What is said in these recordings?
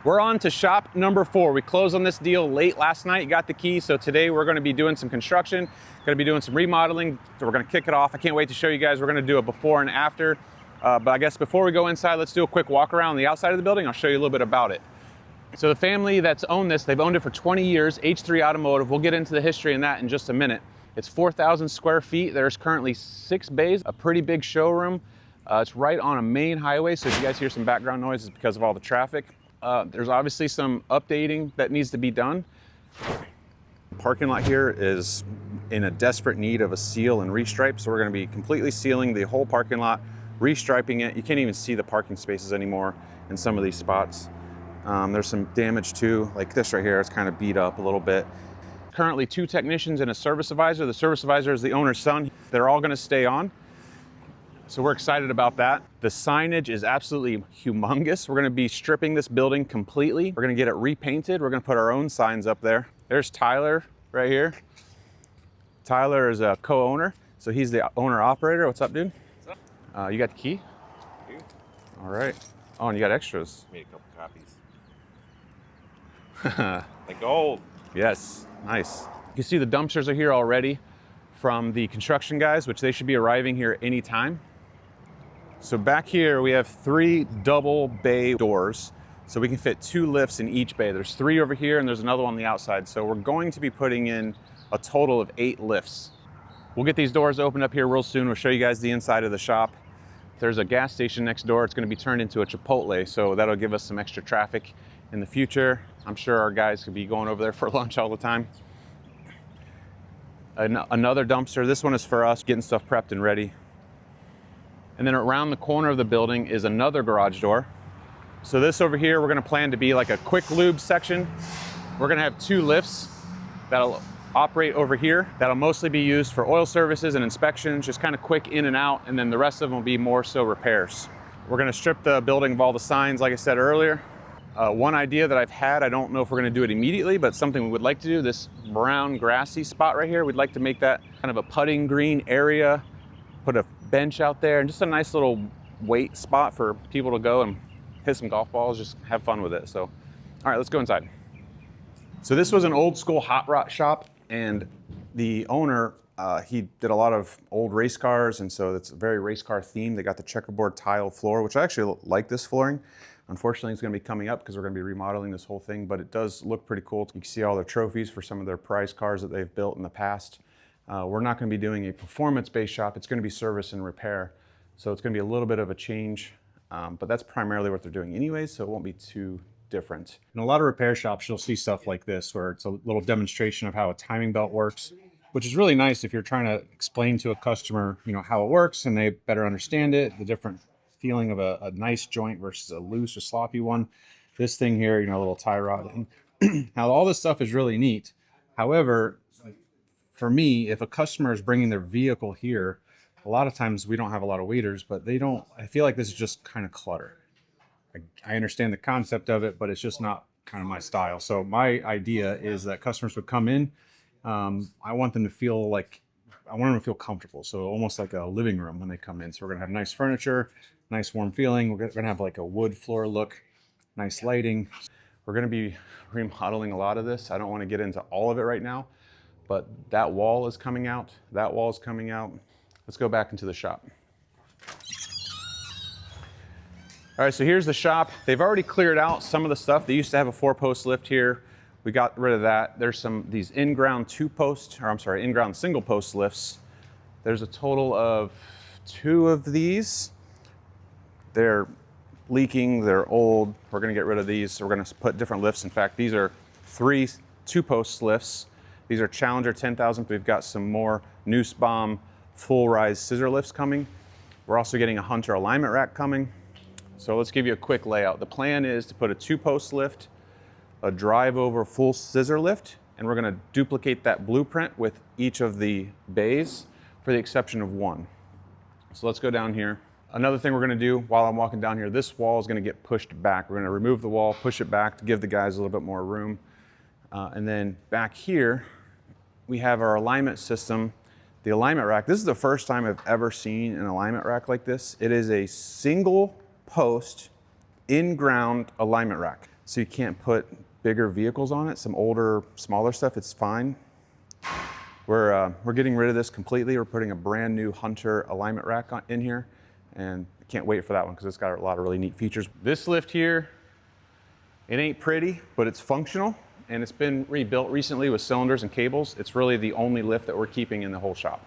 We're on to shop number 4. We closed on this deal late last night, got the key, so today we're gonna be doing some construction, gonna be doing some remodeling, so we're gonna kick it off. I can't wait to show you guys. We're gonna do a before and after, but I guess before we go inside, let's do a quick walk around the outside of the building. I'll show you a little bit about it. So the family that's owned this, they've owned it for 20 years, H3 Automotive. We'll get into the history in that in just a minute. It's 4,000 square feet. There's currently 6 bays, a pretty big showroom. It's right on a main highway, so if you guys hear some background noise, it's because of all the traffic. There's obviously some updating that needs to be done. The parking lot here is in a desperate need of a seal and restripe, so we're going to be completely sealing the whole parking lot, restriping it. You can't even see the parking spaces anymore in some of these spots. There's some damage too, like this right here. It's kind of beat up a little bit. Currently 2 technicians and a service advisor. The service advisor is the owner's son. They're all going to stay on. So we're excited about that. The signage is absolutely humongous. We're gonna be stripping this building completely. We're gonna get it repainted. We're gonna put our own signs up there. There's Tyler right here. Tyler is a co-owner, so he's the owner-operator. What's up, dude? What's up? You got the key? Dude. All right. Oh, and you got extras. Made a couple copies. Like gold. Yes, nice. You can see the dumpsters are here already from the construction guys, which they should be arriving here anytime. So back here we have 3 double bay doors, so we can fit 2 lifts in each bay. There's 3 over here and there's another one on the outside. So we're going to be putting in a total of 8 lifts. We'll get these doors opened up here real soon. We'll show you guys the inside of the shop. There's a gas station next door. It's going to be turned into a Chipotle, so that'll give us some extra traffic in the future. I'm sure our guys could be going over there for lunch all the time. Another dumpster. This one is for us getting stuff prepped and ready. And then around the corner of the building is another garage door. So this over here, we're gonna plan to be like a quick lube section. We're gonna have 2 lifts that'll operate over here. That'll mostly be used for oil services and inspections, just kind of quick in and out. And then the rest of them will be more so repairs. We're gonna strip the building of all the signs, like I said earlier. One idea that I've had, I don't know if we're gonna do it immediately, but something we would like to do, this brown grassy spot right here, we'd like to make that kind of a putting green area, put a bench out there, and just a nice little weight spot for people to go and hit some golf balls, just have fun with it. So, all right, let's go inside. So this was an old school hot rod shop, and the owner, he did a lot of old race cars, and so it's a very race car themed. They got the checkerboard tile floor, which I actually like this flooring. Unfortunately, it's going to be coming up because we're going to be remodeling this whole thing, but it does look pretty cool. You can see all the trophies for some of their prize cars that they've built in the past. We're not going to be doing a performance-based shop. It's going to be service and repair. So it's going to be a little bit of a change, but that's primarily what they're doing anyways, so it won't be too different. In a lot of repair shops, you'll see stuff like this, where it's a little demonstration of how a timing belt works, which is really nice if you're trying to explain to a customer, how it works and they better understand it, the different feeling of a nice joint versus a loose or sloppy one. This thing here, a little tie rod. And now all this stuff is really neat. However, for me, if a customer is bringing their vehicle here, a lot of times we don't have a lot of waiters, but I feel like this is just kind of clutter. I understand the concept of it, but it's just not kind of my style. So my idea is that customers would come in. I want them to feel comfortable. So almost like a living room when they come in. So we're gonna have nice furniture, nice warm feeling. We're gonna have like a wood floor look, nice lighting. We're gonna be remodeling a lot of this. I don't want to get into all of it right now, but that wall is coming out. That wall is coming out. Let's go back into the shop. All right, so here's the shop. They've already cleared out some of the stuff. They used to have a 4-post lift here. We got rid of that. There's these in-ground in-ground single-post lifts. There's a total of 2 of these. They're leaking, they're old. We're gonna get rid of these. So we're gonna put different lifts. In fact, these are 3 2-post lifts. These are Challenger 10,000. We've got some more Nussbaum full-rise scissor lifts coming. We're also getting a Hunter alignment rack coming. So let's give you a quick layout. The plan is to put a 2-post lift, a drive-over full scissor lift, and we're gonna duplicate that blueprint with each of the bays for the exception of one. So let's go down here. Another thing we're gonna do while I'm walking down here, this wall is gonna get pushed back. We're gonna remove the wall, push it back to give the guys a little bit more room. And then back here, we have our alignment system. The alignment rack, this is the first time I've ever seen an alignment rack like this. It is a single post in-ground alignment rack. so you can't put bigger vehicles on it. Some older, smaller stuff, it's fine. We're getting rid of this completely. We're putting a brand new Hunter alignment rack in here, and I can't wait for that one because it's got a lot of really neat features. This lift here, it ain't pretty, but it's functional, and it's been rebuilt recently with cylinders and cables. It's really the only lift that we're keeping in the whole shop.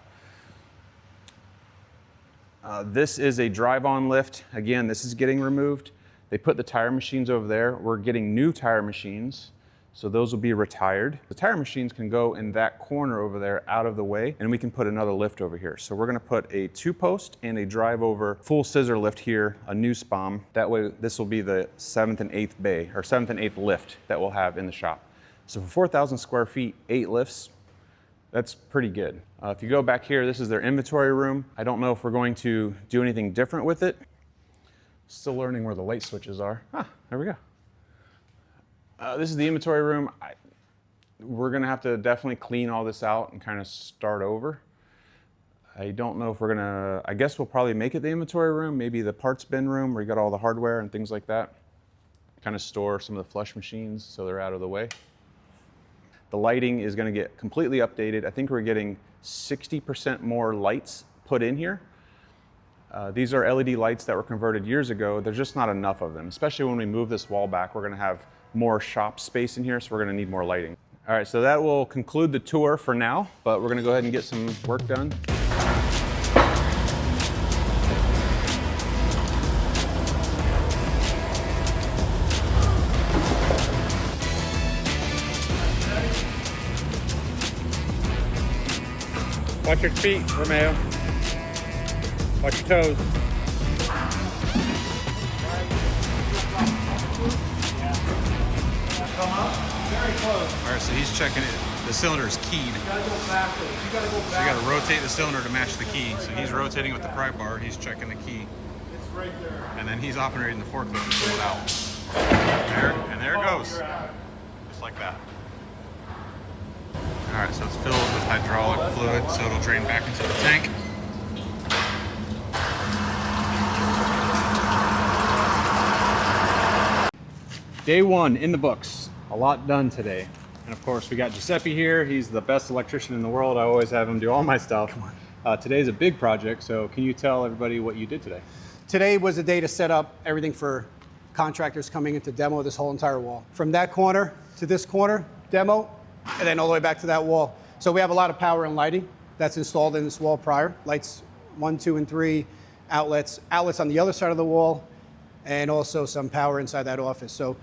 This is a drive-on lift. Again, this is getting removed. They put the tire machines over there. We're getting new tire machines, so those will be retired. The tire machines can go in that corner over there out of the way, and we can put another lift over here. So we're gonna put a 2-post and a drive-over full scissor lift here, a new spom. That way, this will be the 7th and 8th bay, or 7th and 8th lift that we'll have in the shop. So for 4,000 square feet, 8 lifts, that's pretty good. If you go back here, this is their inventory room. I don't know if we're going to do anything different with it. Still learning where the light switches are. Ah, there we go. This is the inventory room. We're gonna have to definitely clean all this out and kind of start over. I don't know if we're gonna, I guess we'll probably make it the inventory room, maybe the parts bin room where you got all the hardware and things like that. Kind of store some of the flush machines so they're out of the way. The lighting is gonna get completely updated. I think we're getting 60% more lights put in here. These are LED lights that were converted years ago. There's just not enough of them, especially when we move this wall back. We're gonna have more shop space in here, so we're gonna need more lighting. All right, so that will conclude the tour for now, but we're gonna go ahead and get some work done. Watch your feet, Romeo. Watch your toes. All right, so he's checking it. The cylinder is keyed. You gotta go backwards. You gotta go backwards. So you gotta rotate the cylinder to match the key. So he's rotating with the pry bar. He's checking the key. It's right there. And then he's operating the forklift to pull it out. There it goes. Just like that. All right, so it's filled with hydraulic fluid, so it'll drain back into the tank. Day 1 in the books. A lot done today. And of course, we got Giuseppe here. He's the best electrician in the world. I always have him do all my stuff. Today's a big project, so can you tell everybody what you did today? Today was a day to set up everything for contractors coming in to demo this whole entire wall. From that corner to this corner, demo, and then all the way back to that wall. So we have a lot of power and lighting that's installed in this wall prior. Lights 1, 2, and 3, outlets on the other side of the wall, and also some power inside that office. So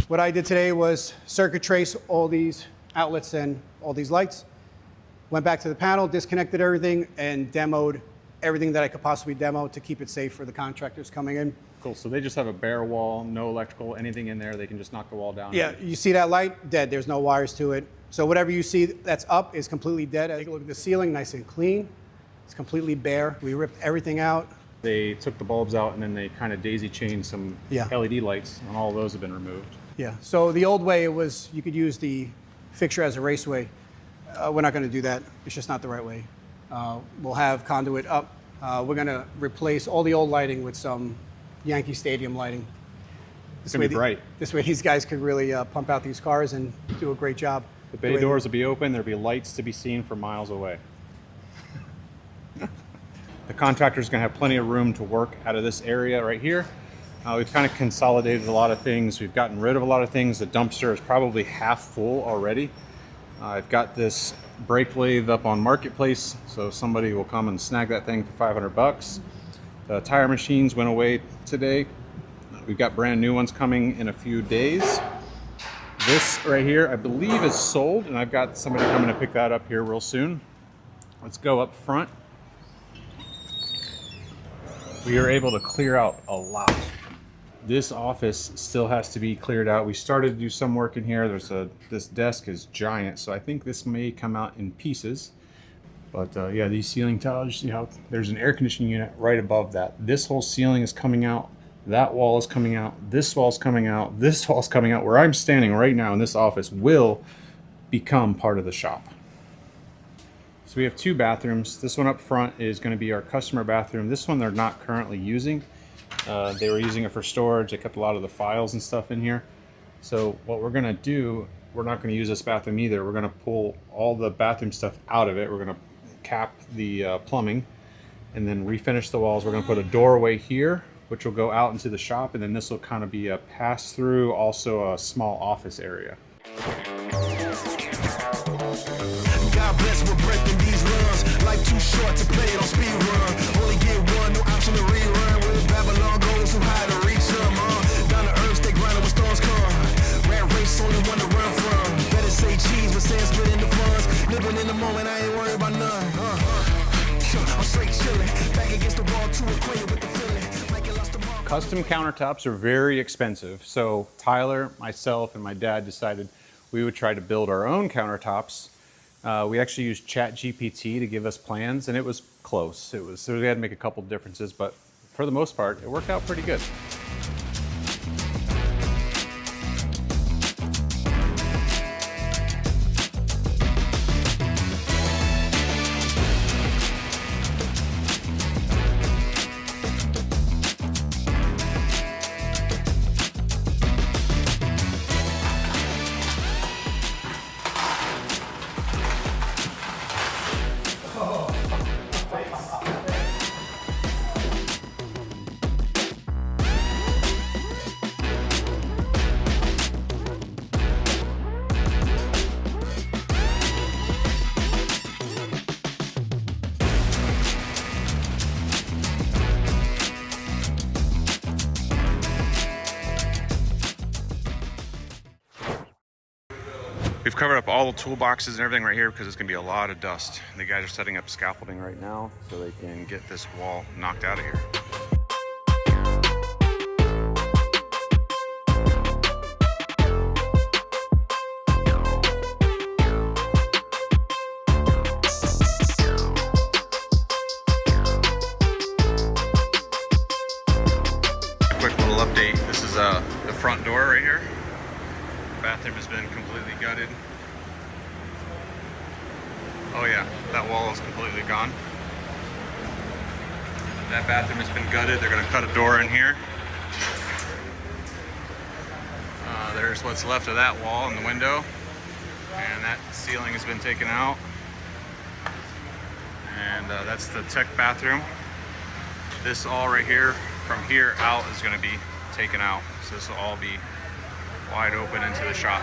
what I did today was circuit trace all these outlets and all these lights, went back to the panel, disconnected everything, and demoed everything that I could possibly demo to keep it safe for the contractors coming in. Cool, so they just have a bare wall, no electrical, anything in there. They can just knock the wall down. Yeah, you see that light? Dead, there's no wires to it. So whatever you see that's up is completely dead. Take a look at the ceiling, nice and clean. It's completely bare. We ripped everything out. They took the bulbs out and then they kind of daisy chained some LED lights, and all of those have been removed. Yeah, so the old way it was you could use the fixture as a raceway. We're not gonna do that. It's just not the right way. We'll have conduit up. We're gonna replace all the old lighting with some Yankee Stadium lighting. It's gonna be bright. This way these guys could really pump out these cars and do a great job. The bay doors will be open. There'll be lights to be seen from miles away. The contractor's gonna have plenty of room to work out of this area right here. We've kind of consolidated a lot of things. We've gotten rid of a lot of things. The dumpster is probably half full already. I've got this brake lathe up on Marketplace, so somebody will come and snag that thing for 500 bucks. The tire machines went away today. We've got brand new ones coming in a few days. This right here, I believe is sold, and I've got somebody coming to pick that up here real soon. Let's go up front. We are able to clear out a lot. This office still has to be cleared out. We started to do some work in here. This desk is giant, so I think this may come out in pieces. But yeah, these ceiling tiles, you see how there's an air conditioning unit right above that. This whole ceiling is coming out. That wall is coming out. This wall's coming out. This wall's coming out. Where I'm standing right now in this office will become part of the shop. So we have 2 bathrooms. This one up front is going to be our customer bathroom. This one they're not currently using. They were using it for storage. They kept a lot of the files and stuff in here. So what we're gonna do, we're not gonna use this bathroom either. We're gonna pull all the bathroom stuff out of it. We're gonna cap the plumbing and then refinish the walls. We're gonna put a doorway here, which will go out into the shop, and then this will kind of be a pass-through, also a small office area. God bless, we're breaking these runs. Life too short to play it on speed run. Only get one, no option to rerun. Where Babylon goes, who hide to reach them. Down to earth, stay grinding when storms come. Rat race, only one to run from. Better say cheese, but saying split in the funds. Living in the moment, I ain't worried about none. I'm straight chilling, back against the wall, too acquainted with the feeling. Like you lost the ball. Custom countertops are very expensive. So Tyler, myself, and my dad decided we would try to build our own countertops. We actually used ChatGPT to give us plans, and it was close. So we had to make a couple differences, but for the most part, it worked out pretty good. We've covered up all the toolboxes and everything right here because it's gonna be a lot of dust. The guys are setting up scaffolding right now so they can get this wall knocked out of here. Quick little update. This is the front door right here. Bathroom has been completely gutted. Oh yeah, that wall is completely gone. That bathroom has been gutted. They're gonna cut a door in here. There's what's left of that wall and the window. And that ceiling has been taken out. And that's the tech bathroom. This all right here, from here out, is gonna be taken out. So this will all be wide open into the shop.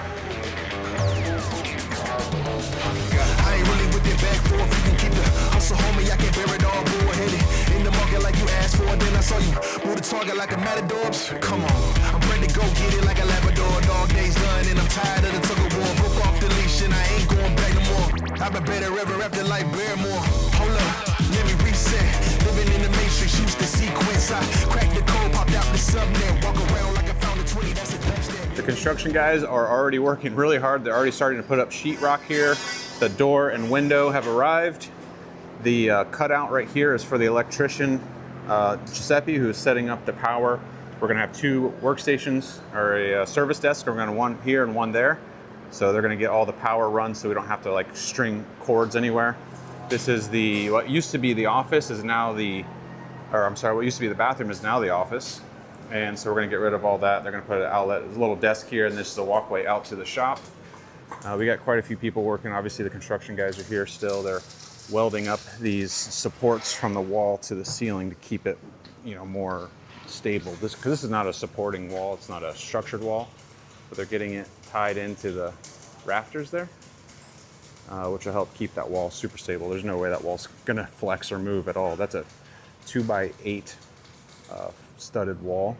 I ain't really with it back for if you can keep the hustle, homie. I can bear it all, bull-headed. In the market like you asked for, then I saw you move the target like a matador. Come on, I'm ready to go get it like a Labrador. Dog days done, and I'm tired of the tug of war. Broke off the leash, and I ain't going back no more. I've been better ever after like Barrymore. Hold up, let me reset. Living in the matrix, used to sequence. I cracked the code, popped out the subnet. Walk around like I found a 20, that's a dubstep. The construction guys are already working really hard. They're already starting to put up sheetrock here. The door and window have arrived. The cutout right here is for the electrician, Giuseppe, who's setting up the power. We're gonna have two workstations, or a service desk. We're gonna have one here and one there. So they're gonna get all the power run so we don't have to like string cords anywhere. This is what used to be the office is now what used to be the bathroom is now the office. And so we're gonna get rid of all that. They're gonna put an outlet, there's a little desk here, and this is a walkway out to the shop. We got quite a few people working. Obviously the construction guys are here still. They're welding up these supports from the wall to the ceiling to keep it, more stable. Because this is not a supporting wall, it's not a structured wall, but they're getting it tied into the rafters there, which will help keep that wall super stable. There's no way that wall's gonna flex or move at all. That's a 2x8 studded wall.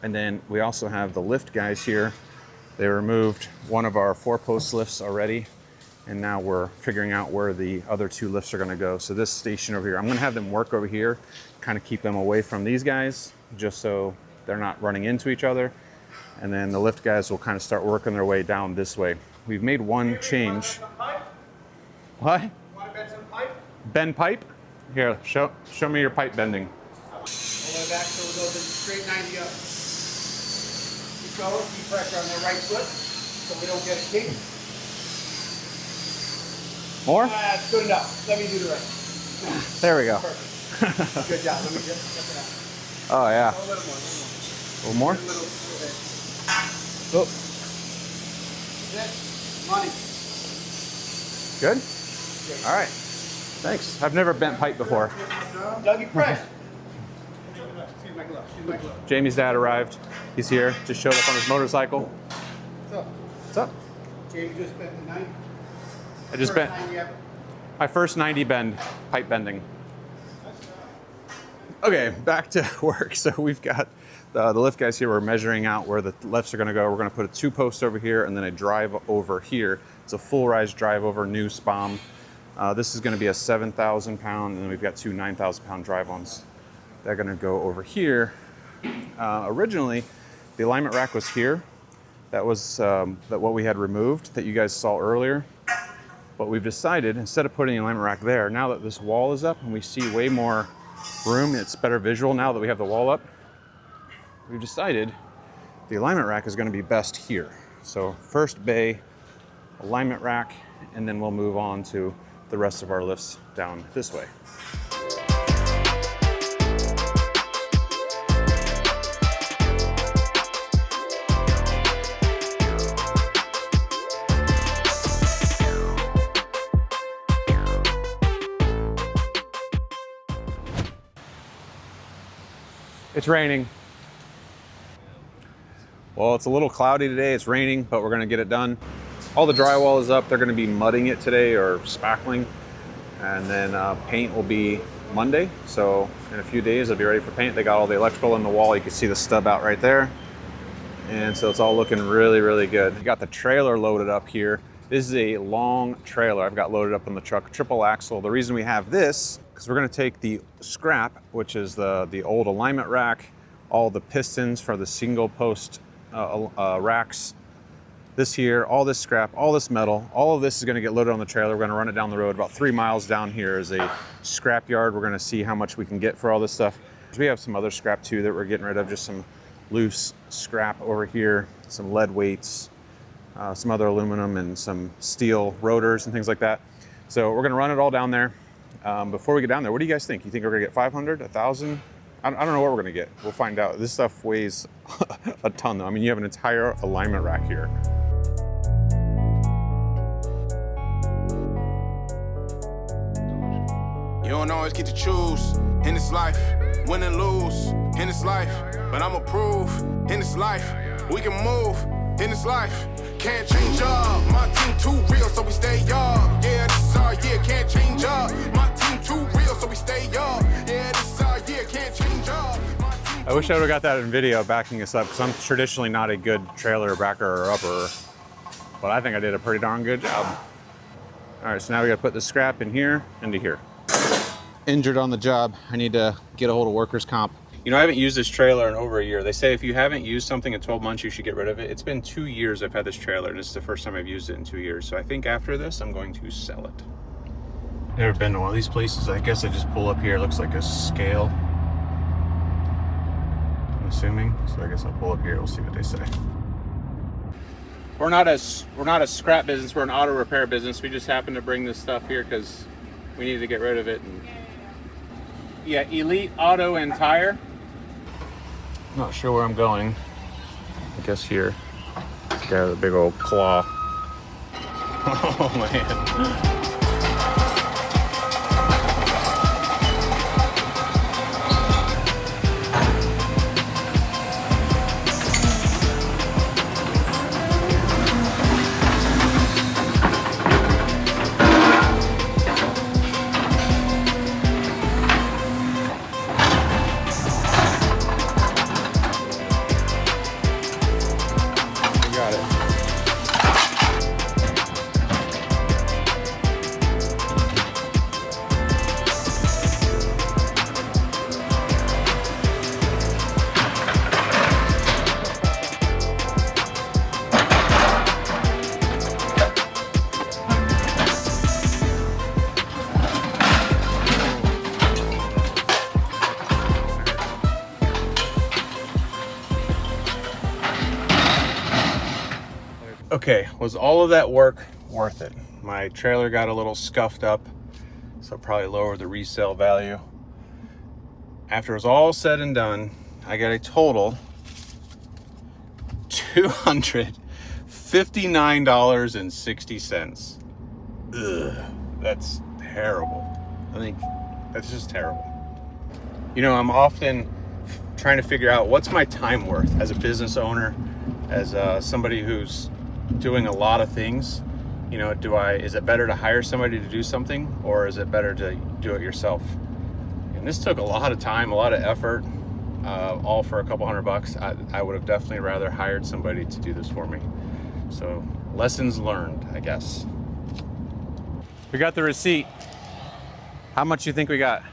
And then we also have the lift guys here. They removed one of our 4-post lifts already, and now we're figuring out where the other 2 lifts are gonna go. So this station over here, I'm gonna have them work over here, kind of keep them away from these guys, just so they're not running into each other. And then the lift guys will kind of start working their way down this way. We've made one change. What? Want to bend some pipe? Bend pipe? Here, show me your pipe bending. All the way back so it goes in straight 90 up. Keep going, keep pressure on the right foot so we don't get a kink. More? That's good enough. Let me do the rest. There we go. Perfect. Good job. Let me just check it out. Oh yeah. A little more. A little more? A little bit. Oh, That's it. Money. good? All right. Thanks. I've never bent pipe before. Dougie Fresh. Excuse my glove. Excuse my glove. Jamie's dad arrived. He's here. Just showed up on his motorcycle. What's up? What's up? Jamie just spent the night. I just bent my first 90 bend, pipe bending. Okay, back to work. So we've got the lift guys here. We're measuring out where the lifts are going to go. We're going to put a 2 post over here and then a drive over here. It's a full rise drive over, new SPOM. This is going to be a 7,000 pound, and then we've got 2 9,000 pound drive-ons. They're going to go over here. Originally, the alignment rack was here. That was what we had removed that you guys saw earlier. But we've decided, instead of putting the alignment rack there, now that this wall is up and we see way more room, it's better visual now that we have the wall up, we've decided the alignment rack is going to be best here. So first bay, alignment rack, and then we'll move on to the rest of our lifts down this way. It's raining. Well, it's a little cloudy today. It's raining, but we're gonna get it done. All the drywall is up. They're gonna be mudding it today or spackling. And then paint will be Monday. So in a few days, it'll be ready for paint. They got all the electrical in the wall. You can see the stub out right there. And so it's all looking really, really good. We got the trailer loaded up here. This is a long trailer I've got loaded up in the truck, triple axle. The reason we have this, because we're gonna take the scrap, which is the old alignment rack, all the pistons for the single post racks, this here, all this scrap, all this metal, all of this is gonna get loaded on the trailer. We're gonna run it down the road. About 3 miles down here is a scrap yard. We're gonna see how much we can get for all this stuff. We have some other scrap too that we're getting rid of, just some loose scrap over here, some lead weights, some other aluminum and some steel rotors and things like that. So we're gonna run it all down there. Before we get down there, what do you guys think? You think we're gonna get 500, 1,000? I don't know what we're gonna get. We'll find out. This stuff weighs a ton though. I mean, you have an entire alignment rack here. You don't always get to choose in this life, win and lose in this life. But I'ma prove in this life, we can move in this life. Can't change up, my team too real, so we stay up. Yeah, this is our year, can't change up. My team too real, so we stay up. Yeah, this is our year, can't change up. I wish I would've got that in video backing us up, because I'm traditionally not a good trailer backer or upper, but I think I did a pretty darn good job. All right, so now we gotta put the scrap in here, into here. Injured on the job, I need to get a hold of workers' comp. You know, I haven't used this trailer in over a year. They say if you haven't used something in 12 months, you should get rid of it. It's been 2 years I've had this trailer, and this is the first time I've used it in 2 years. So I think after this, I'm going to sell it. Never been to one of these places. I guess I just pull up here. It looks like a scale, I'm assuming. So I guess I'll pull up here. We'll see what they say. We're not a scrap business. We're an auto repair business. We just happened to bring this stuff here because we needed to get rid of it. And yeah, Elite Auto and Tire. Not sure where I'm going. I guess here. This guy with a big old claw. Oh man. Okay, was all of that work worth it? My trailer got a little scuffed up, so probably lowered the resale value. After it was all said and done, I got a total $259.60. Ugh, that's terrible. I think that's just terrible. You know, I'm often trying to figure out what's my time worth as a business owner, as somebody who's doing a lot of things. You know, is it better to hire somebody to do something, or is it better to do it yourself? And this took a lot of time, a lot of effort, all for a couple $100. I would have definitely rather hired somebody to do this for me. So lessons learned, I guess. We got the receipt. How much do you think we got?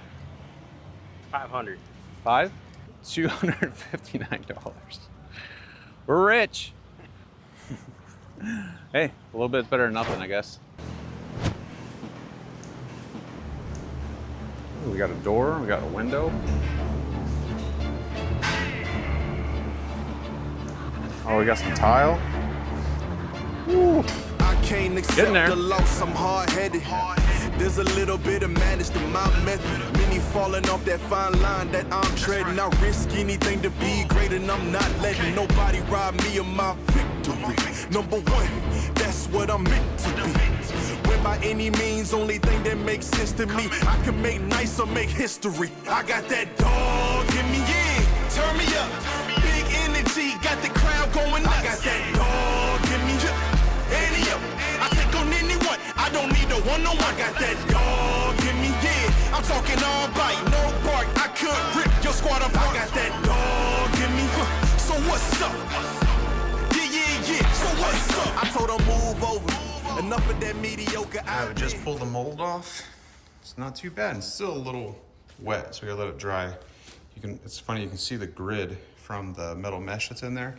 500. $5? $259. We're rich. Hey, a little bit better than nothing, I guess. Ooh, we got a door, we got a window. Oh, we got some tile. Woo. I can't accept there. the loss, I'm hard-headed. There's a little bit of madness to my method. Many falling off that fine line that I'm treading. I risk anything to be great, and I'm not letting nobody rob me of my victory. Number one, that's what I'm meant to be. When by any means, only thing that makes sense to me, I can make nice or make history. I got that dog in me, yeah. Turn me up. Big energy, got the crowd going nuts. I got that dog in me, yeah. I take on anyone, I don't need a one-on-one. I got that dog in me, yeah. I'm talking all bite, no bark. I could rip your squad apart. I got that dog in me, so what's up? Yeah, so what's up? I told her move over, enough of that mediocre. I would just pull the mold off. It's not too bad. It's still a little wet, so we gotta let it dry. It's funny, you can see the grid from the metal mesh that's in there.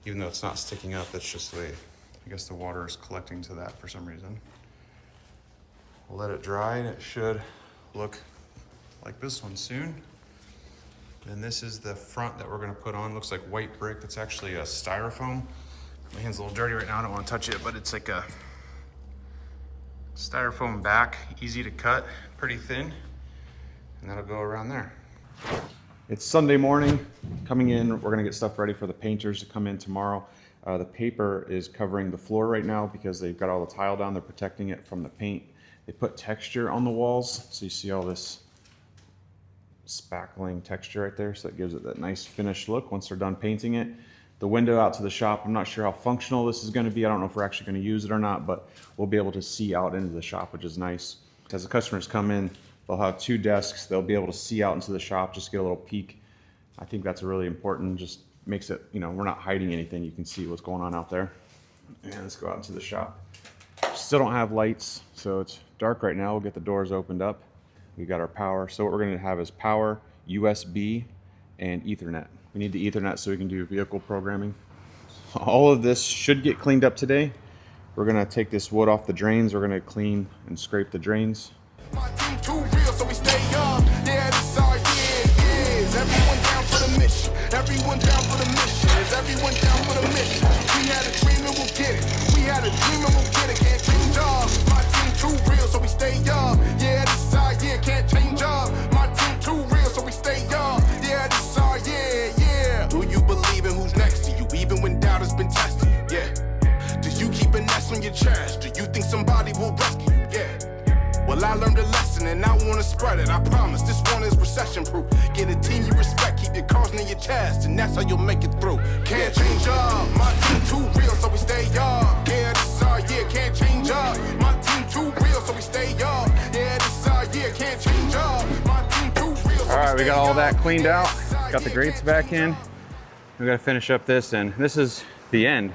Even though it's not sticking up, that's just the, I guess the water is collecting to that for some reason. We'll let it dry and it should look like this one soon. And this is the front that we're gonna put on. Looks like white brick. It's actually a styrofoam. My hand's a little dirty right now, I don't wanna touch it, but it's like a styrofoam back, easy to cut, pretty thin. And that'll go around there. It's Sunday morning, coming in. We're gonna get stuff ready for the painters to come in tomorrow. The paper is covering the floor right now because they've got all the tile down. They're protecting it from the paint. They put texture on the walls, so you see all this spackling texture right there, so that gives it that nice finished look once they're done painting it. The window out to the shop, I'm not sure how functional this is going to be. I don't know if we're actually going to use it or not, but we'll be able to see out into the shop, which is nice. As the customers come in, they'll have 2 desks. They'll be able to see out into the shop, just get a little peek. I think that's really important. Just makes it, you know, we're not hiding anything. You can see what's going on out there. And let's go out into the shop. Still don't have lights, so it's dark right now. We'll get the doors opened up. We got our power. So what we're going to have is power, USB, and Ethernet. We need the Ethernet so we can do vehicle programming. All of this should get cleaned up today. We're going to take this wood off the drains. We're going to clean and scrape the drains. My team too real, so we stay up. Yeah, this our year. Is everyone down for the mission? Everyone down for the mission. Is everyone down for the mission? We had a dream and we'll get it. We had a dream and we'll get it. Can't change up. My team too real, so we stay up. Yeah, this our year. Can't change up. My team too real, so we stay up. Yeah, this our year. Yeah. Do you believe in who's next to you, even when doubt has been tested? Yeah. Do you keep an S on your chest? Do you think somebody will rescue you? Yeah. Well, I learned a lesson and I wanna spread it. I promise this one is recession proof. Get a team you respect, keep your cards near your chest, and that's how you'll make it through. Can't change up, my team too real, so we stay up. Yeah, this is our year, can't change up. My team too real, so we stay up. Yeah, this is our year, can't change up. My team too real, so All right, we got all that up. cleaned Yeah, out. this is our Got the year, grates can't back change in. up. We got to finish up this, and this is the end.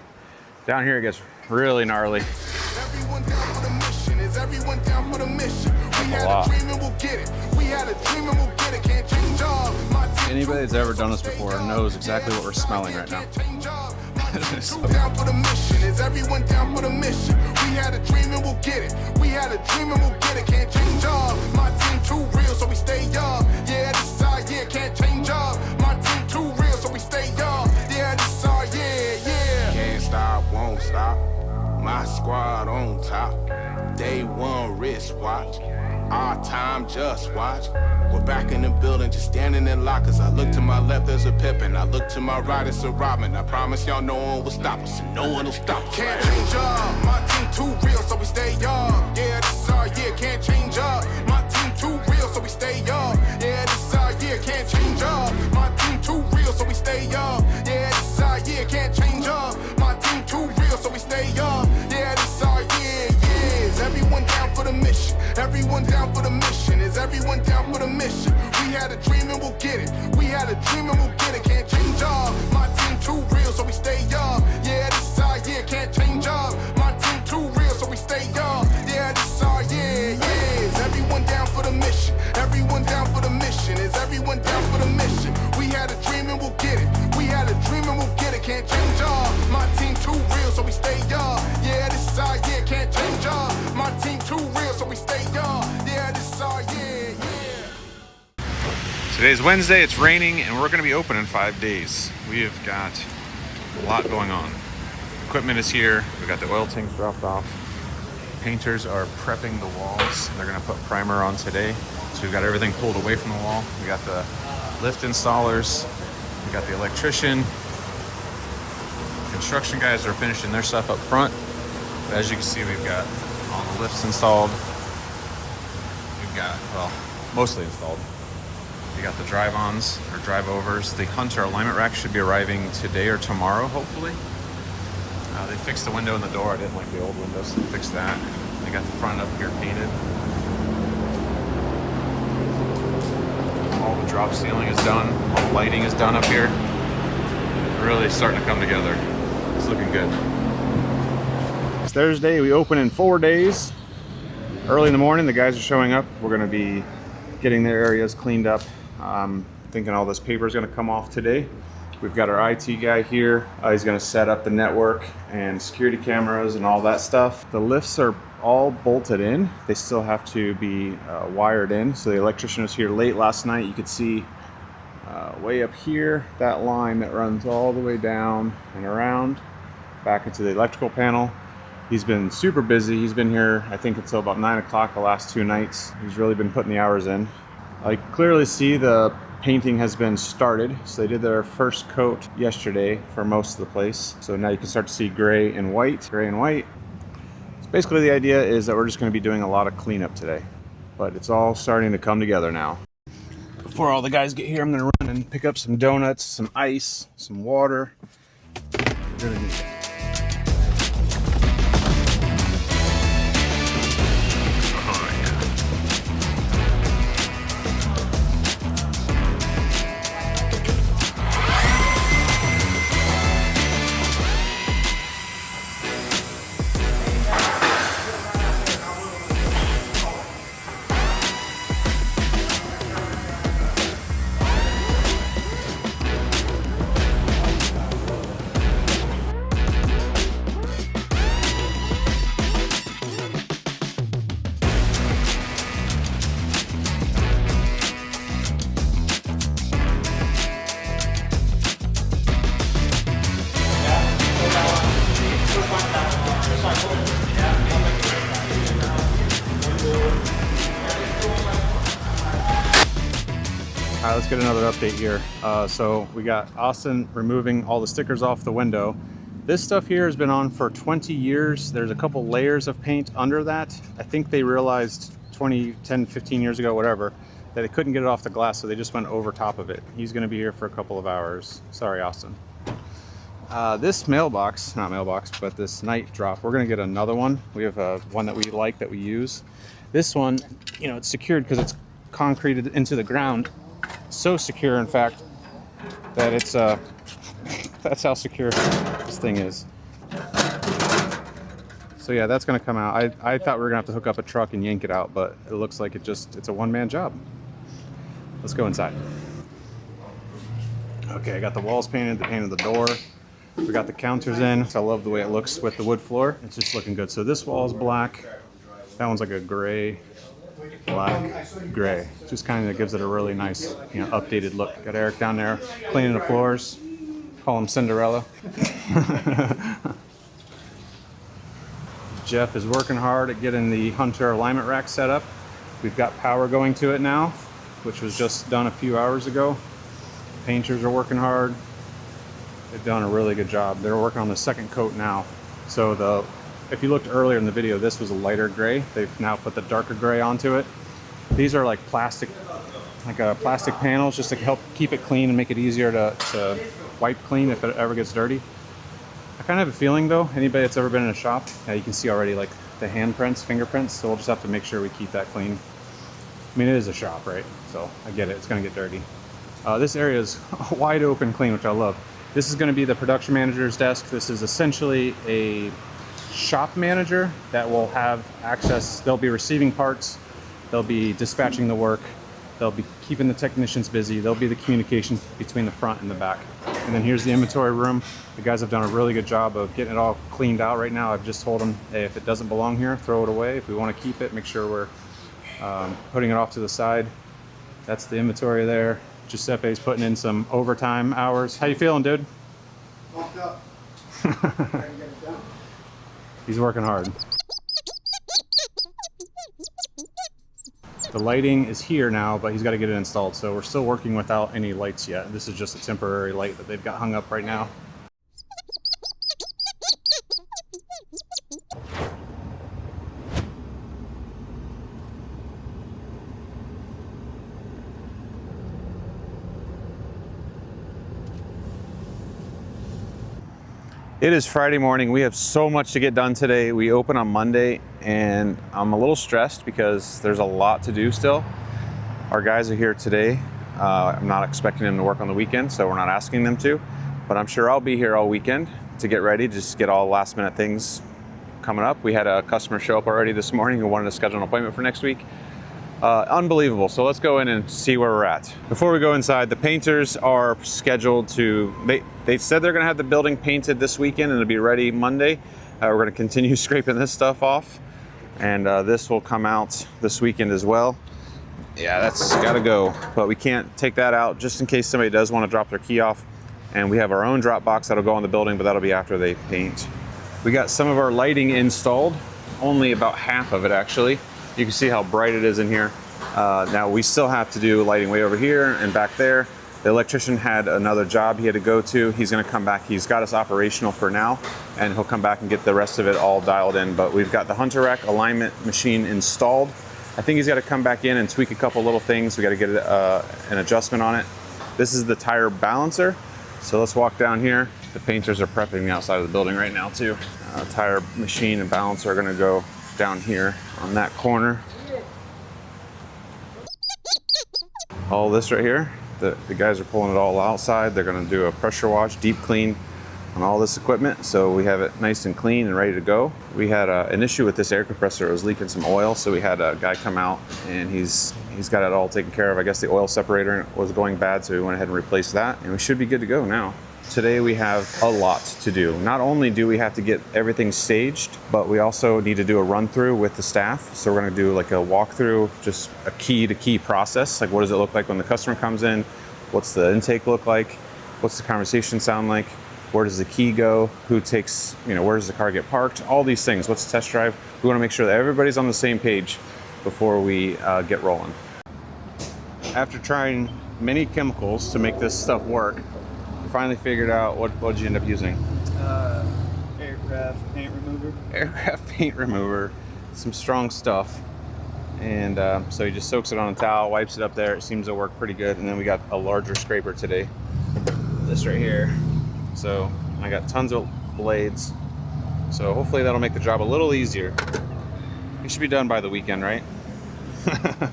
Down here it gets really gnarly. Everyone down for the mission. Is everyone down for the mission? We had lot. a dream and we'll get it. We had a dream and we'll get it. Can't change up. My team Anybody that's too ever real, done this so stay before up. knows exactly Yeah, what we're this is our smelling year, right now. can't change up. My team too down for the mission. Is everyone down for the mission? We had a dream and we'll get it. We had a dream and we'll get it. Can't change up. My team too real, so we stay up. Yeah, this is our year. Can't change up. My team too real, so we stay up. Yeah, this is our year. Yeah. Can't stop, won't stop. My squad on top. Day one wristwatch. Our time, just watch. We're back in the building, just standing in lockers. I look to my left, there's a Pippin. I look to my right, it's a Robin. I promise y'all no one will stop us, and no one will stop us. Can't change up, my team too real, so we stay up. Yeah, this is our year, can't change up. My team too real, so we stay up. Yeah, this is our year, can't change up. My team too real, so we stay up. Yeah, this is our year, can't change up. My team too real, so we stay up. Yeah, this is our year, yeah. Is everyone down for the mission? Everyone down for the mission. Is everyone down for the mission? We had a dream and we'll get it. We had a dream and we'll get it. Can't change up. My team too real, so we stay up. Yeah, this is our year. Can't change up. My team too real, so we stay up. Yeah, this is our year. Yeah, is everyone down for the mission? Everyone down for the mission. Is everyone down for the mission? We had a dream and we'll get it. We had a dream and we'll get it. Can't change up. My team too real, so we stay up. Yeah, this is our year. Can't change up. My team too real, so we stay up. Yeah, this is our year. Yeah. Today's Wednesday, it's raining, and we're going to be open in 5 days. We have got a lot going on. Equipment is here. We got the oil tanks dropped off. Painters are prepping the walls. They're going to put primer on today. So we've got everything pulled away from the wall. We got the lift installers. We got the electrician. Construction guys are finishing their stuff up front. But as you can see, we've got all the lifts installed. We've got, well, mostly installed. We got the drive-ons or drive-overs. The Hunter alignment rack should be arriving today or tomorrow, hopefully. They fixed the window in the door. I didn't like the old windows, so they fixed that. They got the front up here painted. All the drop ceiling is done. All the lighting is done up here. Really starting to come together. It's looking good. It's Thursday. We open in 4 days. Early in the morning, the guys are showing up. We're going to be getting their areas cleaned up. Thinking all this paper is going to come off today. We've got our IT guy here. He's going to set up the network and security cameras and all that stuff. The lifts are all bolted in. They still have to be wired in. So the electrician was here late last night. You could see way up here, that line that runs all the way down and around back into the electrical panel. He's been super busy. He's been here, I think, until about 9 o'clock the last 2 nights. He's really been putting the hours in. I clearly see the painting has been started. So they did their first coat yesterday for most of the place. So now you can start to see gray and white. So basically the idea is that we're just going to be doing a lot of cleanup today. But it's all starting to come together now. Before all the guys get here, I'm going to run and pick up some donuts, some ice, some water. We're going to need All right, let's get another update here. So we got Austin removing all the stickers off the window. This stuff here has been on for 20 years. There's a couple layers of paint under that. I think they realized 10, 15 years ago, whatever, that they couldn't get it off the glass, so they just went over top of it. He's gonna be here for a couple of hours. Sorry, Austin. This mailbox, not mailbox, but this night drop, we're gonna get another one. We have one that we like, that we use. This one, you know, it's secured because it's concreted into the ground. So secure, in fact, that it's that's how secure this thing is. So yeah, that's gonna come out. I thought we were gonna have to hook up a truck and yank it out, but it looks like it's a one-man job. Let's go inside. Okay, I got the walls painted, the paint of the door. We got the counters in. I love the way it looks with the wood floor. It's just looking good. So this wall is black. That one's like a gray, black, gray. Just kind of gives it a really nice, you know, updated look. Got Eric down there cleaning the floors. Call him Cinderella. Jeff is working hard at getting the Hunter alignment rack set up. We've got power going to it now, which was just done a few hours ago. Painters are working hard. They've done a really good job. They're working on the second coat now. So if you looked earlier in the video, this was a lighter gray. They've now put the darker gray onto it. These are like plastic panels just to help keep it clean and make it easier to wipe clean if it ever gets dirty. I kind of have a feeling though, anybody that's ever been in a shop, you can see already like the handprints, fingerprints, so we'll just have to make sure we keep that clean. I mean, it is a shop, right? So I get it, it's gonna get dirty. This area is wide open clean, which I love. This is gonna be the production manager's desk. This is essentially a shop manager that will have access. They'll be receiving parts, they'll be dispatching the work, they'll be keeping the technicians busy, they'll be the communication between the front and the back. And then here's the inventory room. The guys have done a really good job of getting it all cleaned out right now. I've just told them, hey, if it doesn't belong here, throw it away. If we want to keep it, make sure we're putting it off to the side. That's the inventory there. Giuseppe's putting in some overtime hours. How you feeling, dude? Pumped up. Gotta get it done. He's working hard. The lighting is here now, but he's got to get it installed. So we're still working without any lights yet. This is just a temporary light that they've got hung up right now. It is Friday morning. We have so much to get done today. We open on Monday and I'm a little stressed because there's a lot to do still. Our guys are here today. I'm not expecting them to work on the weekend, so we're not asking them to, but I'm sure I'll be here all weekend to get ready, just get all last minute things coming up. We had a customer show up already this morning who wanted to schedule an appointment for next week. Unbelievable. So let's go in and see where we're at. Before we go inside, the painters are scheduled to, they said they're gonna have the building painted this weekend and it'll be ready Monday. We're gonna continue scraping this stuff off, and this will come out this weekend as well. Yeah, that's gotta go, but we can't take that out just in case somebody does want to drop their key off. And we have our own drop box that'll go on the building, but that'll be after they paint. We got some of our lighting installed, only about half of it actually. You can see how bright it is in here. Now we still have to do lighting way over here and back there. The electrician had another job he had to go to. He's gonna come back. He's got us operational for now, and he'll come back and get the rest of it all dialed in. But we've got the Hunter Rack alignment machine installed. I think he's gotta come back in and tweak a couple little things. We gotta get an adjustment on it. This is the tire balancer. So let's walk down here. The painters are prepping the outside of the building right now too. Tire machine and balancer are gonna go down here on that corner. All this right here, the guys are pulling it all outside. They're gonna do a pressure wash, deep clean on all this equipment, so we have it nice and clean and ready to go. We had an issue with this air compressor. It was leaking some oil, so we had a guy come out and he's got it all taken care of. I guess the oil separator was going bad, so we went ahead and replaced that, and we should be good to go now. Today we have a lot to do. Not only do we have to get everything staged, but we also need to do a run through with the staff. So we're gonna do like a walkthrough, just a key to key process. Like what does it look like when the customer comes in? What's the intake look like? What's the conversation sound like? Where does the key go? Who takes, where does the car get parked? All these things. What's the test drive? We wanna make sure that everybody's on the same page before we get rolling. After trying many chemicals to make this stuff work, finally figured out what did you end up using? Aircraft paint remover. Aircraft paint remover, some strong stuff. And so he just soaks it on a towel, wipes it up there. It seems to work pretty good. And then we got a larger scraper today. This right here. So I got tons of blades. So hopefully that'll make the job a little easier. We should be done by the weekend, right? That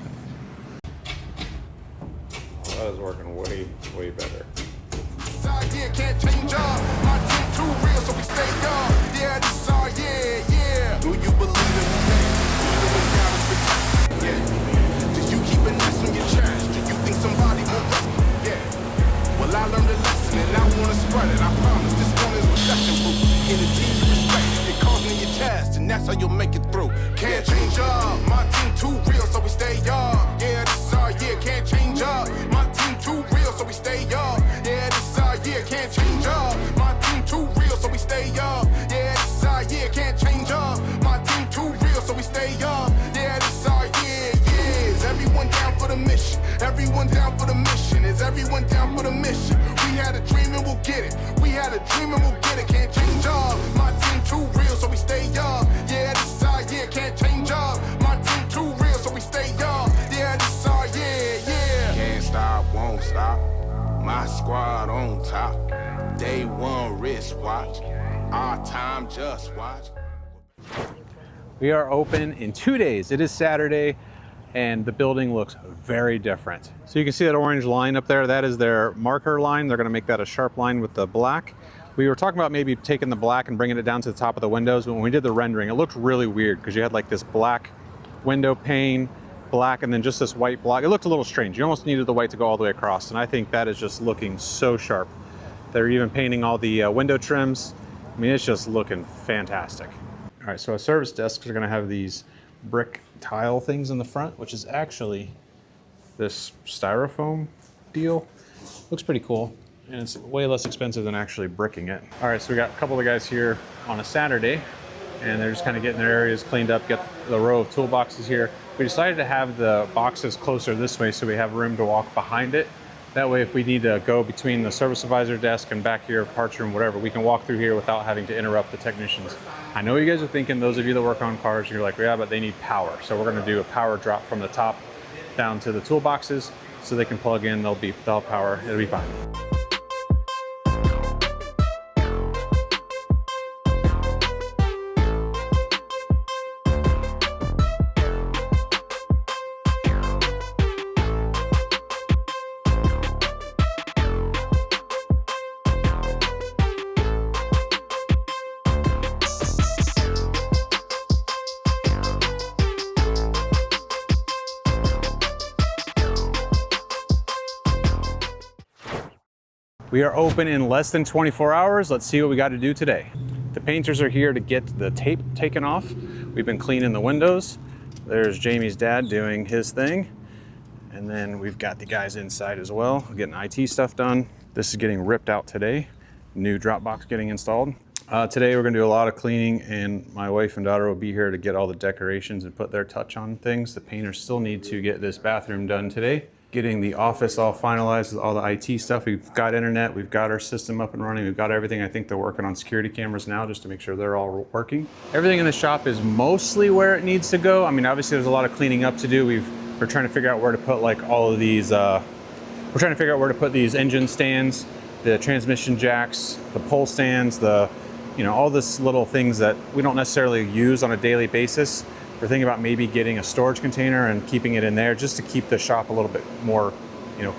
is working way better. Yeah, can't change up. My team too real, so we stay up. Yeah, this is our yeah. Do you believe in me? Yeah. Do you keep an S on your chest? Do you think somebody will rest? Yeah. Well, I learned a lesson and I wanna spread it. I promise this one is recession proof. In a deep respect, it calls in your chest, and that's how you'll make it through. Can't change up. My team too real, so we stay up. Yeah, this is our year. Can't change up. My team too real, so we stay up. Yeah, this is our year. Can't change up. My team too real, so we stay up. Yeah, this is our year. Can't change up. My team too real, so we stay up. Yeah, this is our year. Yeah. get it. We had a dream and we'll get it. Can't change up. My team too real, so we stay up. Yeah, this is our year. Can't change up. My team too real, so we stay up. Yeah, this is our year. Yeah. Can't stop, won't stop. My squad on top. Day one wristwatch. Our time just watch. We are open in 2 days. It is Saturday, and the building looks very different. So you can see that orange line up there. That is their marker line. They're gonna make that a sharp line with the black. We were talking about maybe taking the black and bringing it down to the top of the windows, but when we did the rendering, it looked really weird because you had like this black window pane, black, and then just this white block. It looked a little strange. You almost needed the white to go all the way across, and I think that is just looking so sharp. They're even painting all the window trims. I mean, it's just looking fantastic. All right, so our service desks are gonna have these brick tile things in the front, which is actually this styrofoam deal. Looks pretty cool, and it's way less expensive than actually bricking it. All right, so we got a couple of guys here on a Saturday, and they're just kind of getting their areas cleaned up, get the row of toolboxes here. We decided to have the boxes closer this way so we have room to walk behind it. That way, if we need to go between the service advisor desk and back here, parts room, whatever, we can walk through here without having to interrupt the technicians. I know you guys are thinking, those of you that work on cars, you're like, yeah, but they need power. So we're gonna do a power drop from the top down to the toolboxes so they can plug in, they'll have power, it'll be fine. We are open in less than 24 hours. Let's see what we got to do today. The painters are here to get the tape taken off. We've been cleaning the windows. There's Jamie's dad doing his thing. And then we've got the guys inside as well, getting IT stuff done. This is getting ripped out today. New drop box getting installed. Today we're gonna do a lot of cleaning, and my wife and daughter will be here to get all the decorations and put their touch on things. The painters still need to get this bathroom done today. Getting the office all finalized with all the IT stuff. We've got internet, we've got our system up and running, we've got everything. I think they're working on security cameras now just to make sure they're all working. Everything in the shop is mostly where it needs to go. I mean, obviously there's a lot of cleaning up to do. We're trying to figure out where to put like all of these, we're trying to figure out where to put these engine stands, the transmission jacks, the pole stands, all this little things that we don't necessarily use on a daily basis. We're thinking about maybe getting a storage container and keeping it in there just to keep the shop a little bit more,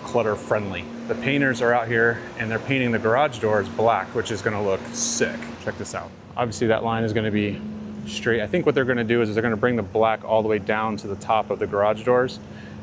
clutter friendly. The painters are out here and they're painting the garage doors black, which is gonna look sick. Check this out. Obviously that line is gonna be straight. I think what they're gonna do is they're gonna bring the black all the way down to the top of the garage doors.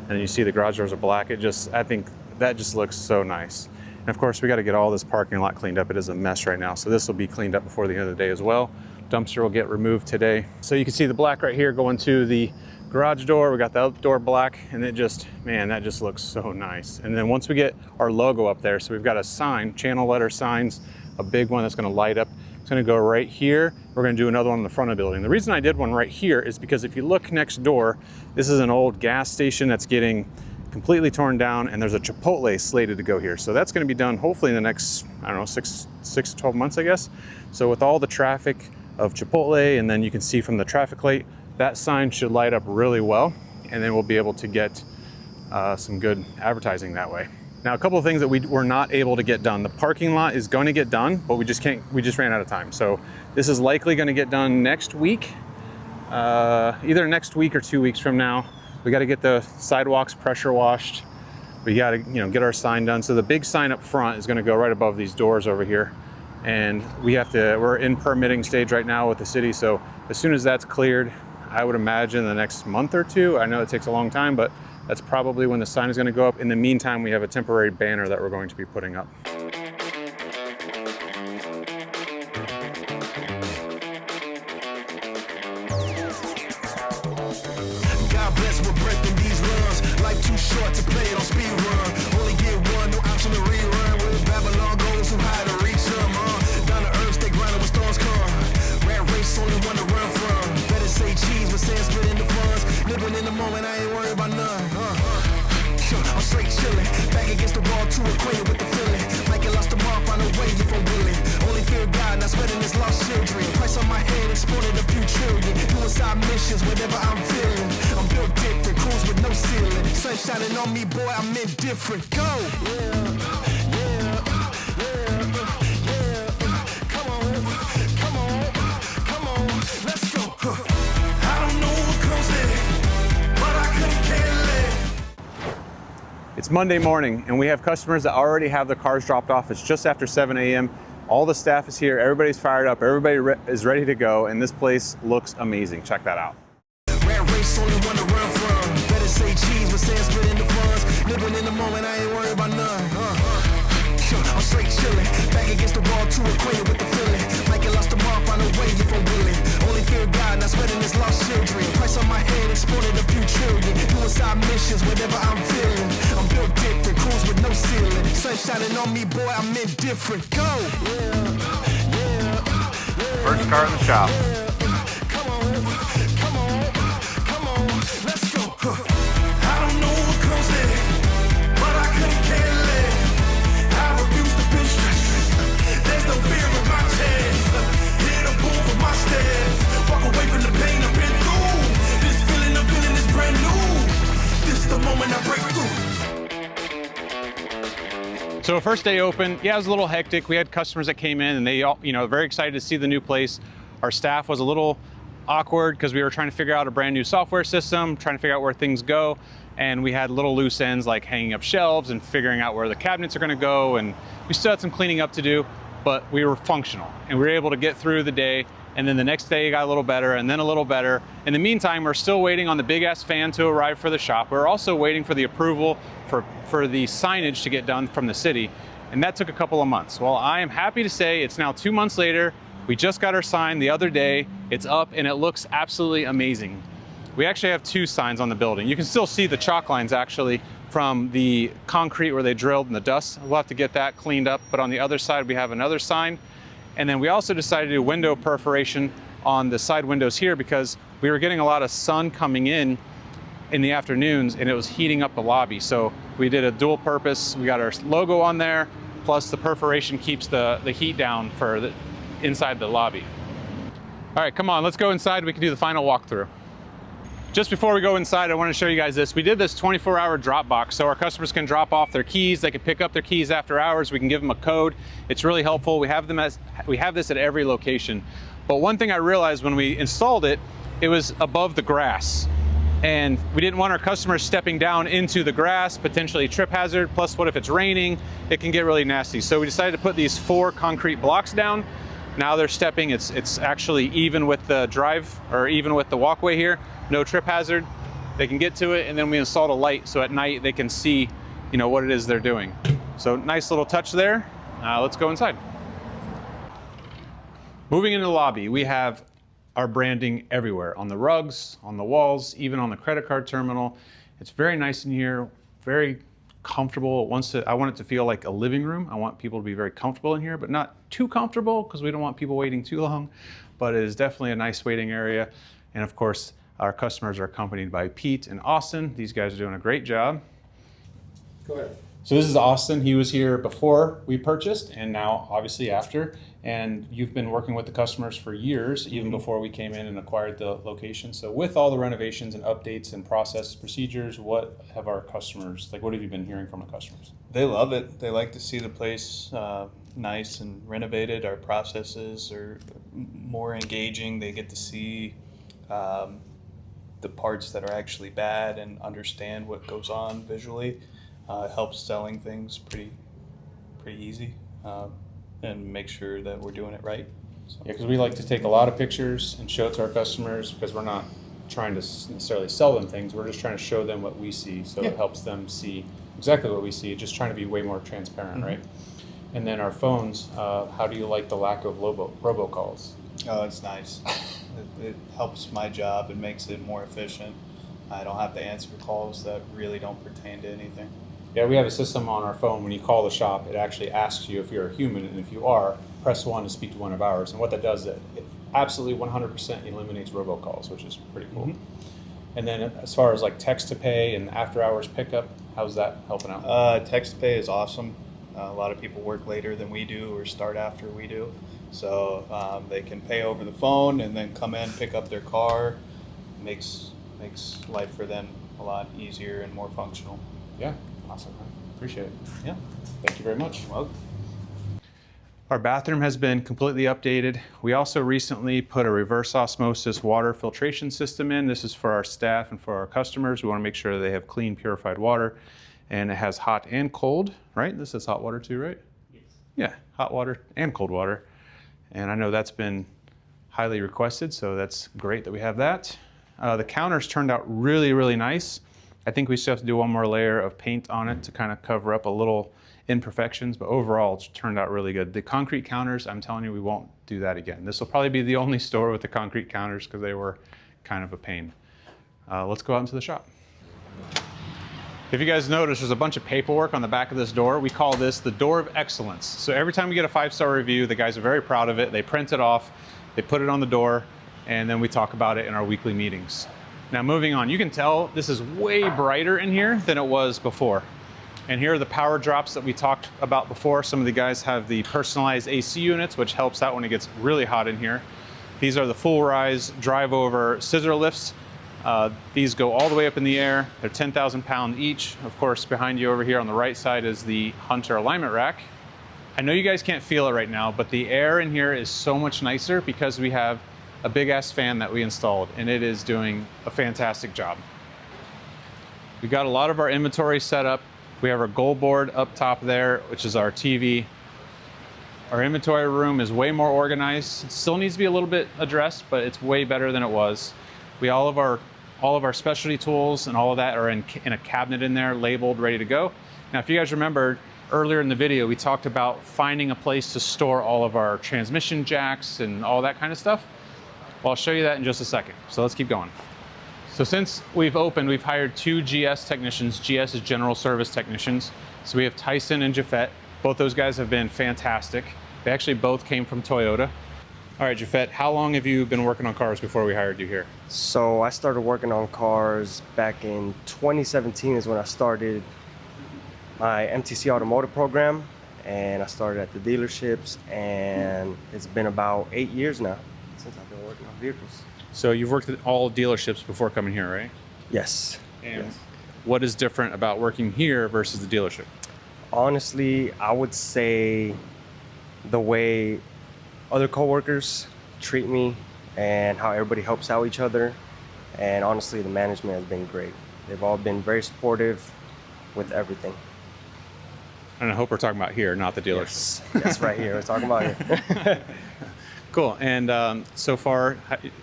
And you see the garage doors are black. I think that just looks so nice. And of course we gotta get all this parking lot cleaned up. It is a mess right now. So this will be cleaned up before the end of the day as well. Dumpster will get removed today. So you can see the black right here going to the garage door. We got the outdoor black, and it just, man, that just looks so nice. And then once we get our logo up there, so we've got a sign, channel letter signs, a big one that's gonna light up. It's gonna go right here. We're gonna do another one in the front of the building. The reason I did one right here is because if you look next door, this is an old gas station that's getting completely torn down, and there's a Chipotle slated to go here. So that's gonna be done hopefully in the next, I don't know, 6 to 12 months, I guess. So with all the traffic of Chipotle, and then you can see from the traffic light, that sign should light up really well, and then we'll be able to get some good advertising that way. Now, a couple of things that we were not able to get done. The parking lot is going to get done, but we just ran out of time. So this is likely going to get done next week, either next week or 2 weeks from now. We got to get the sidewalks pressure washed. We got to, get our sign done. So the big sign up front is going to go right above these doors over here. And we're in permitting stage right now with the city. So as soon as that's cleared, I would imagine the next month or two. I know it takes a long time, but that's probably when the sign is going to go up. In the meantime, we have a temporary banner that we're going to be putting up. God bless with breath in these lungs. Life too short to play it on speed run. Only get one, no option to rerun. Where Babylon goes, who hide to reach them. Down to earth, stay grinding when storms come. Rat race, only one to run from. Better say cheese, but say split in the funds. Living in the moment, I ain't worried about none. I'm straight chillin', back against the wall, too acquainted with the feeling. Like you lost the mark, find a way. Suicide missions, whatever I'm feeling. I'm built different, cruise with no ceiling. Sun shining on me, boy, I'm indifferent. Go! Yeah, yeah, yeah, yeah. Come on, let's go. I don't know what comes in, but I couldn't care less. It's Monday morning and we have customers that already have their cars dropped off. It's just after 7 a.m. All the staff is here, everybody's fired up, everybody is ready to go, and this place looks amazing. Check that out. Rat race, only one to run from. Better say cheese, but say split in the funds. Living in the moment, I ain't worried about none. I'm straight chillin', back against the wall, too acquainted with the feeling. Like you lost the mark, find a way if I'm willing. Only fear God, not sweating his lost children. Price on my head, exported a few trillion. Suicide missions, whatever I'm feeling. I'm built different, cruise with no ceiling. Sun shining on me, boy, I'm indifferent. Go! First car in the shop. Come on, let's go. I don't know what comes in, but I couldn't care less. I refuse to feel stressed. There's no fear in my chest. Hit a boom for my steps. Walk away from the pain I've been through. This feeling I'm feeling is brand new. This is the moment I break through. So first day open, yeah, it was a little hectic. We had customers that came in and they all, very excited to see the new place. Our staff was a little awkward because we were trying to figure out a brand new software system, trying to figure out where things go. And we had little loose ends like hanging up shelves and figuring out where the cabinets are gonna go. And we still had some cleaning up to do, but we were functional and we were able to get through the day. And then the next day got a little better and then a little better. In the meantime, we're still waiting on the big ass fan to arrive for the shop. We're also waiting for the approval for the signage to get done from the city. And that took a couple of months. Well, I am happy to say it's now 2 months later. We just got our sign the other day. It's up and it looks absolutely amazing. We actually have 2 signs on the building. You can still see the chalk lines actually from the concrete where they drilled in the dust. We'll have to get that cleaned up. But on the other side, we have another sign. And then we also decided to do window perforation on the side windows here because we were getting a lot of sun coming in the afternoons and it was heating up the lobby. So we did a dual purpose. We got our logo on there, plus the perforation keeps the heat down for the inside the lobby. All right, come on, let's go inside. We can do the final walkthrough. Just before we go inside, I want to show you guys this. We did this 24-hour drop box so our customers can drop off their keys. They can pick up their keys after hours. We can give them a code. It's really helpful. We have this at every location. But one thing I realized when we installed it, it was above the grass. And we didn't want our customers stepping down into the grass, potentially trip hazard. Plus, what if it's raining? It can get really nasty. So we decided to put these 4 concrete blocks down. Now they're stepping, it's actually even with the drive or even with the walkway here, no trip hazard. They can get to it, and then we installed a light so at night they can see, what it is they're doing. So nice little touch there. Let's go inside. Moving into the lobby, we have our branding everywhere, on the rugs, on the walls, even on the credit card terminal. It's very nice in here, very comfortable. I want it to feel like a living room. I want people to be very comfortable in here, but not too comfortable because we don't want people waiting too long. But it is definitely a nice waiting area. And of course, our customers are accompanied by Pete and Austin. These guys are doing a great job. Go ahead. So this is Austin. He was here before we purchased and now obviously after. And you've been working with the customers for years, even before we came in and acquired the location. So with all the renovations and updates and process procedures, what have our customers, what have you been hearing from the customers? They love it. They like to see the place nice and renovated. Our processes are more engaging. They get to see the parts that are actually bad and understand what goes on visually. Helps selling things pretty easy. And make sure that we're doing it right. So. Yeah, because we like to take a lot of pictures and show it to our customers because we're not trying to necessarily sell them things. We're just trying to show them what we see. So it helps them see exactly what we see, just trying to be way more transparent, right? And then our phones, how do you like the lack of robocalls? Oh, it's nice. It helps my job. It makes it more efficient. I don't have to answer calls that really don't pertain to anything. Yeah, we have a system on our phone. When you call the shop, it actually asks you if you're a human, and if you are, press 1 to speak to one of ours. And what that does, it absolutely 100% eliminates robocalls, which is pretty cool. And then as far as text to pay and after hours pickup, how's that helping out? Text to pay is awesome. A lot of people work later than we do or start after we do. So they can pay over the phone and then come in, pick up their car. makes life for them a lot easier and more functional. Yeah, awesome. Appreciate it. Yeah. Thank you very much. Well, Our bathroom has been completely updated. We also recently put a reverse osmosis water filtration system in. This is for our staff and for our customers. We want to make sure they have clean, purified water. And it has hot and cold, right? This is hot water too, right? Yes. Yeah, hot water and cold water. And I know that's been highly requested, so that's great that we have that. The counters turned out really, really nice. I think we still have to do one more layer of paint on it to kind of cover up a little imperfections, but overall it's turned out really good. The concrete counters, I'm telling you, we won't do that again. This will probably be the only store with the concrete counters because they were kind of a pain. Let's go out into the shop. If you guys notice, there's a bunch of paperwork on the back of this door. We call this the Door of Excellence. So every time we get a 5-star review, the guys are very proud of it. They print it off, they put it on the door, and then we talk about it in our weekly meetings. Now moving on, you can tell this is way brighter in here than it was before. And here are the power drops that we talked about before. Some of the guys have the personalized AC units, which helps out when it gets really hot in here. These are the full rise drive over scissor lifts. These go all the way up in the air. They're 10,000 pounds each. Of course, behind you over here on the right side is the Hunter alignment rack. I know you guys can't feel it right now, but the air in here is so much nicer because we have a big ass fan that we installed, and it is doing a fantastic job. We got a lot of our inventory set up. We have our goal board up top there, which is our TV. Our inventory room is way more organized. It still needs to be a little bit addressed, but it's way better than it was. All of our specialty tools and all of that are in a cabinet in there, labeled, ready to go. Now, if you guys remember, earlier in the video, we talked about finding a place to store all of our transmission jacks and all that kind of stuff. Well, I'll show you that in just a second. So let's keep going. So since we've opened, we've hired 2 GS technicians. GS is General Service Technicians. So we have Tyson and Jafet. Both those guys have been fantastic. They actually both came from Toyota. All right, Jafet, how long have you been working on cars before we hired you here? So I started working on cars back in 2017 is when I started my MTC automotive program, and I started at the dealerships, and it's been about 8 years now since I've been working on vehicles. So you've worked at all dealerships before coming here, right? Yes. And yes. what is different about working here versus the dealership? Honestly, I would say the way other coworkers treat me and how everybody helps out each other. And honestly, the management has been great. They've all been very supportive with everything. And I hope we're talking about here, not the dealership. Yes, right here. We're talking about here. Cool. And so far,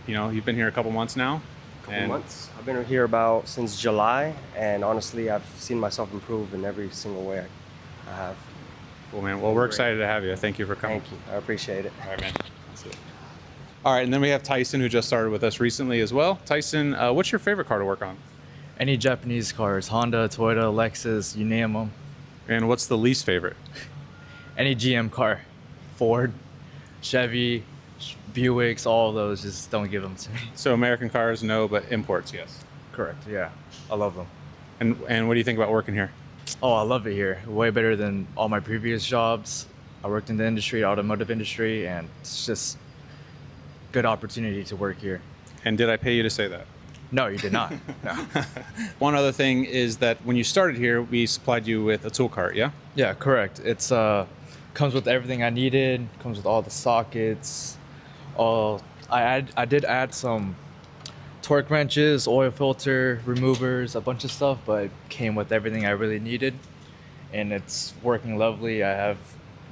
you've been here a couple months now. Couple months. I've been here about since July, and honestly, I've seen myself improve in every single way I have. Cool, man. Well, we're excited to have you. Thank you for coming. Thank you. I appreciate it. All right, man. That's it. All right, and then we have Tyson, who just started with us recently as well. Tyson, what's your favorite car to work on? Any Japanese cars, Honda, Toyota, Lexus, you name them. And what's the least favorite? Any GM car, Ford, Chevy, Buicks, all of those, just don't give them to me. So American cars, no, but imports, yes. Correct, yeah. I love them. And what do you think about working here? Oh, I love it here. Way better than all my previous jobs. I worked in the industry, automotive industry, and it's just good opportunity to work here. And did I pay you to say that? No, you did not. No. One other thing is that when you started here, we supplied you with a tool cart, yeah? Yeah, correct. It's comes with everything I needed. Comes with all the sockets. I did add some torque wrenches, oil filter removers, a bunch of stuff, but it came with everything I really needed, and it's working lovely.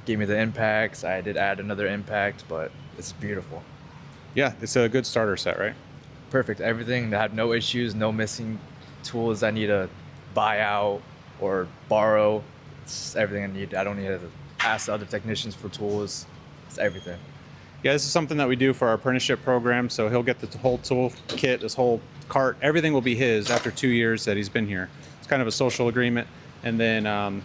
Gave me the impacts. I did add another impact, but it's beautiful. Yeah, it's a good starter set, right? Perfect. Everything. I have no issues, no missing tools I need to buy out or borrow. It's everything I need. I don't need to ask other technicians for tools. It's everything. Yeah, this is something that we do for our apprenticeship program. So he'll get the whole tool kit, this whole cart, everything will be his after 2 years that he's been here. It's kind of a social agreement. And then,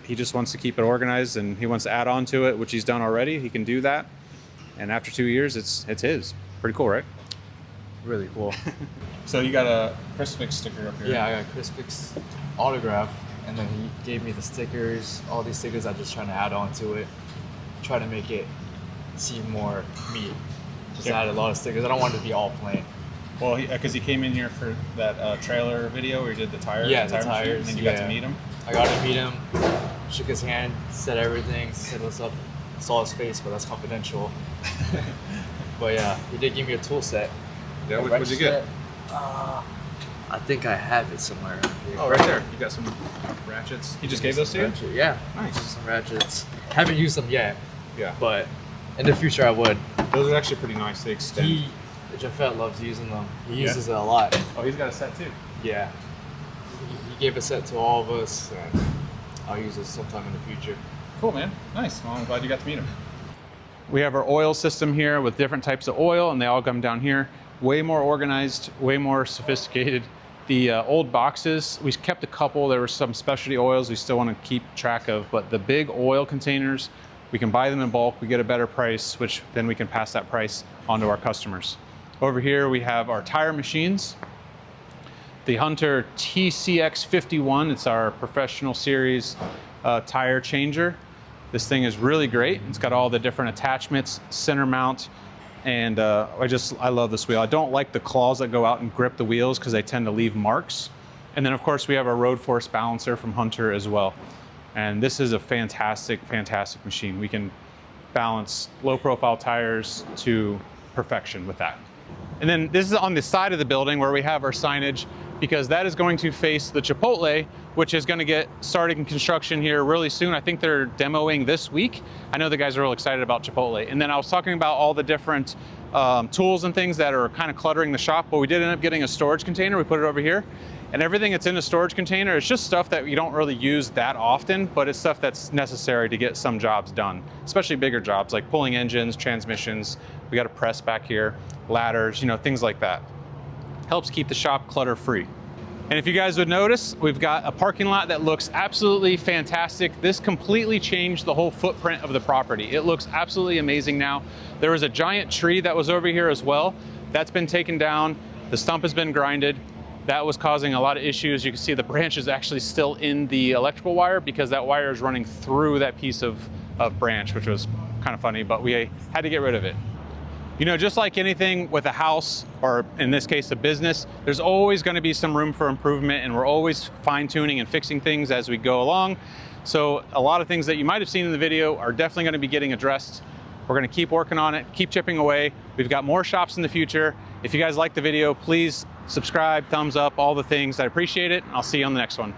he just wants to keep it organized, and he wants to add on to it, which he's done already. He can do that. And after 2 years, it's his. Pretty cool, right? Really cool. So you got a Chris Fix sticker up here. Yeah, I got Chris Fix autograph, and then he gave me the stickers. All these stickers I'm just trying to add on to it. Try to make it seem more me. Just add a lot of stickers. I don't want it to be all plain. Well, because he came in here for that trailer video where he did the tires. Yeah, the the tire machine, tires. and you got to meet him. I got to meet him, shook his hand, said everything, said what's up, saw his face, but that's confidential. But yeah, he did give me a tool set. Yeah, what'd you get? I think I have it somewhere. Oh, right there. You got some ratchets. He just gave those to you? Ratchet, yeah. Nice. Some ratchets. Haven't used them yet, Yeah. but in the future I would. Those are actually pretty nice. They extend. Jafet loves using them. He Yeah. uses it a lot. Oh, he's got a set too. Yeah. He gave a set to all of us, and I'll use it sometime in the future. Cool, man. Nice. Well, I'm glad you got to meet him. We have our oil system here with different types of oil, and they all come down here. Way more organized, way more sophisticated. The old boxes, we kept a couple. There were some specialty oils we still want to keep track of, but the big oil containers, we can buy them in bulk. We get a better price, which then we can pass that price on to our customers. Over here, we have our tire machines. The Hunter TCX51, it's our professional series tire changer. This thing is really great. It's got all the different attachments, center mount, and I love this wheel. I don't like the claws that go out and grip the wheels because they tend to leave marks. And then of course we have our road force balancer from Hunter as well. And this is a fantastic, fantastic machine. We can balance low profile tires to perfection with that. And then this is on the side of the building where we have our signage, because that is going to face the Chipotle, which is going to get started in construction here really soon. I think they're demoing this week. I know the guys are real excited about Chipotle. And then I was talking about all the different tools and things that are kind of cluttering the shop, but we did end up getting a storage container. We put it over here. And everything that's in a storage container is just stuff that you don't really use that often, but it's stuff that's necessary to get some jobs done, especially bigger jobs like pulling engines, transmissions. We got a press back here, ladders, things like that. Helps keep the shop clutter free. And if you guys would notice, we've got a parking lot that looks absolutely fantastic. This completely changed the whole footprint of the property. It looks absolutely amazing now. There was a giant tree that was over here as well. That's been taken down. The stump has been grinded. That was causing a lot of issues. You can see the branch is actually still in the electrical wire because that wire is running through that piece of branch, which was kind of funny, but we had to get rid of it. Just like anything with a house, or in this case, a business, there's always going to be some room for improvement, and we're always fine-tuning and fixing things as we go along. So a lot of things that you might have seen in the video are definitely going to be getting addressed. We're going to keep working on it, keep chipping away. We've got more shops in the future. If you guys like the video, please subscribe, thumbs up, all the things. I appreciate it. I'll see you on the next one.